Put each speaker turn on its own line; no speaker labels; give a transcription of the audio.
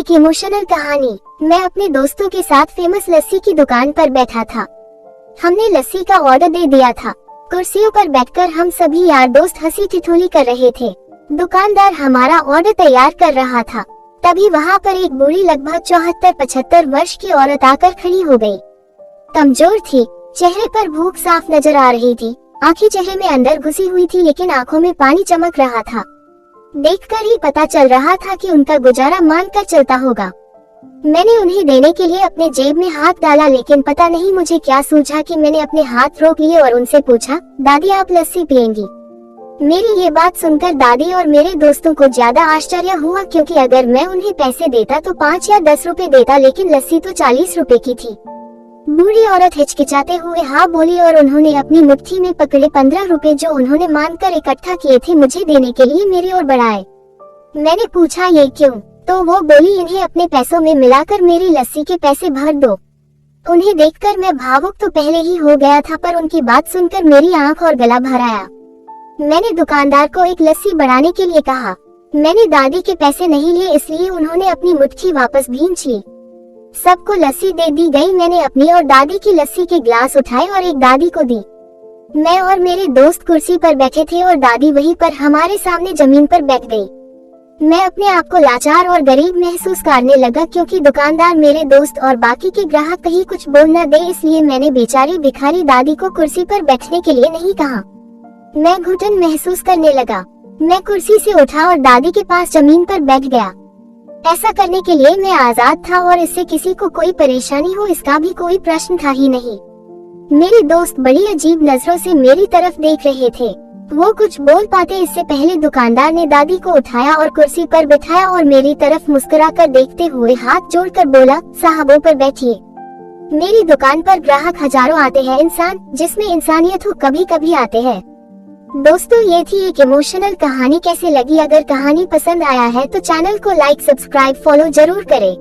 एक इमोशनल कहानी। मैं अपने दोस्तों के साथ फेमस लस्सी की दुकान पर बैठा था। हमने लस्सी का ऑर्डर दे दिया था। कुर्सियों पर बैठकर हम सभी यार दोस्त हंसी ठिठोली कर रहे थे। दुकानदार हमारा ऑर्डर तैयार कर रहा था। तभी वहाँ पर एक बूढ़ी लगभग 74-75 वर्ष की औरत आकर खड़ी हो गई। कमजोर थी, चेहरे पर भूख साफ नजर आ रही थी। आंखें चेहरे में अंदर घुसी हुई थी, लेकिन आंखों में पानी चमक रहा था। देखकर ही पता चल रहा था कि उनका गुजारा मानकर चलता होगा। मैंने उन्हें देने के लिए अपने जेब में हाथ डाला, लेकिन पता नहीं मुझे क्या सूझा कि मैंने अपने हाथ रोक लिए और उनसे पूछा, दादी आप लस्सी पियेंगी? मेरी ये बात सुनकर दादी और मेरे दोस्तों को ज्यादा आश्चर्य हुआ, क्योंकि अगर मैं उन्हें पैसे देता तो 5 या 10 रुपए देता, लेकिन लस्सी तो 40 रुपए की थी। बूढ़ी औरत हिचकिचाते हुए हाँ बोली और उन्होंने अपनी मुट्ठी में पकड़े 15 रुपए जो उन्होंने मानकर इकट्ठा किए थे मुझे देने के लिए मेरी ओर बढ़ाए। मैंने पूछा ये क्यों? तो वो बोली, इन्हें अपने पैसों में मिलाकर मेरी लस्सी के पैसे भर दो। उन्हें देखकर मैं भावुक तो पहले ही हो गया था, पर उनकी बात सुनकर मेरी आंख और गला भर आया। मैंने दुकानदार को एक लस्सी बढ़ाने के लिए कहा। मैंने दादी के पैसे नहीं लिए, इसलिए उन्होंने अपनी मुट्ठी वापस भींच ली। सबको लस्सी दे दी गई। मैंने अपनी और दादी की लस्सी के ग्लास उठाए और एक दादी को दी। मैं और मेरे दोस्त कुर्सी पर बैठे थे और दादी वहीं पर हमारे सामने जमीन पर बैठ गई। मैं अपने आप को लाचार और गरीब महसूस करने लगा, क्योंकि दुकानदार मेरे दोस्त और बाकी के ग्राहक कहीं कुछ बोल न दे, इसलिए मैंने बेचारी भिखारी दादी को कुर्सी पर बैठने के लिए नहीं कहा। मैं घुटन महसूस करने लगा। मैं कुर्सी से उठा और दादी के पास जमीन पर बैठ गया। ऐसा करने के लिए मैं आजाद था और इससे किसी को कोई परेशानी हो इसका भी कोई प्रश्न था ही नहीं। मेरे दोस्त बड़ी अजीब नजरों से मेरी तरफ देख रहे थे। वो कुछ बोल पाते इससे पहले दुकानदार ने दादी को उठाया और कुर्सी पर बिठाया और मेरी तरफ मुस्कुराकर देखते हुए हाथ जोड़कर बोला, साहबों पर बैठिए। मेरी दुकान पर ग्राहक हजारों आते हैं, इंसान जिसमें इंसानियत हो कभी कभी आते हैं। दोस्तों, ये थी एक इमोशनल कहानी। कैसे लगी? अगर कहानी पसंद आया है तो चैनल को लाइक, सब्सक्राइब, फॉलो जरूर करें।